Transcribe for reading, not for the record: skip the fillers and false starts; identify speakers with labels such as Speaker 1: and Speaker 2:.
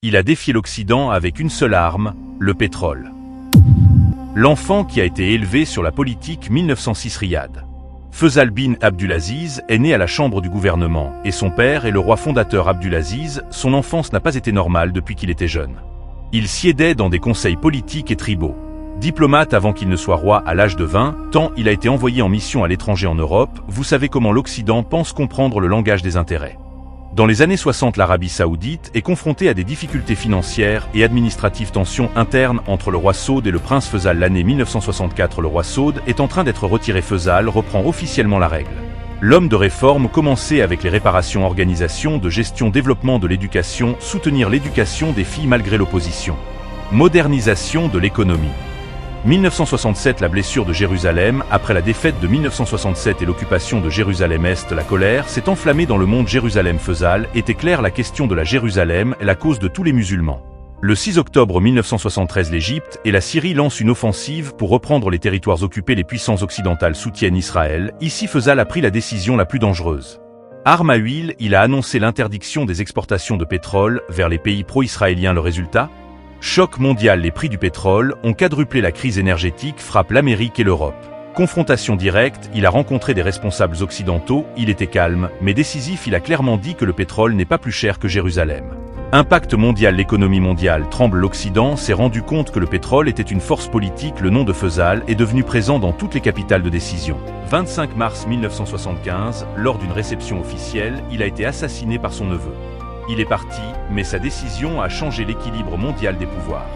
Speaker 1: Il a défié l'Occident avec une seule arme, le pétrole. L'enfant qui a été élevé sur la politique 1906 Riyad. Faisal bin Abdulaziz est né à la chambre du gouvernement, et son père est le roi fondateur Abdulaziz. Son enfance n'a pas été normale depuis qu'il était jeune. Il siédait dans des conseils politiques et tribaux. Diplomate avant qu'il ne soit roi à l'âge de 20 ans, il a été envoyé en mission à l'étranger en Europe. Vous savez comment l'Occident pense comprendre le langage des intérêts. Dans les années 60, l'Arabie Saoudite est confrontée à des difficultés financières et administratives, tensions internes entre le roi Saud et le prince Faisal. L'année 1964, le roi Saud est en train d'être retiré. Faisal reprend officiellement la règle. L'homme de réforme commençait avec les réparations, organisation de gestion, développement de l'éducation, soutenir l'éducation des filles malgré l'opposition. Modernisation de l'économie. 1967, la blessure de Jérusalem. Après la défaite de 1967 et l'occupation de Jérusalem-Est, la colère s'est enflammée dans le monde. Jérusalem. Faisal était clair, la question de la Jérusalem est la cause de tous les musulmans. Le 6 octobre 1973, l'Égypte et la Syrie lancent une offensive pour reprendre les territoires occupés. Les puissances occidentales soutiennent Israël. Ici, Faisal a pris la décision la plus dangereuse. Arme à huile, il a annoncé l'interdiction des exportations de pétrole vers les pays pro-israéliens. Le résultat ? Choc mondial. Les prix du pétrole ont quadruplé. La crise énergétique frappe l'Amérique et l'Europe. Confrontation directe, il a rencontré des responsables occidentaux. Il était calme, mais décisif. Il a clairement dit que le pétrole n'est pas plus cher que Jérusalem. Impact mondial. L'économie mondiale tremble. L'Occident s'est rendu compte que le pétrole était une force politique. Le nom de Faisal est devenu présent dans toutes les capitales de décision. 25 mars 1975, lors d'une réception officielle, il a été assassiné par son neveu. Il est parti, mais sa décision a changé l'équilibre mondial des pouvoirs.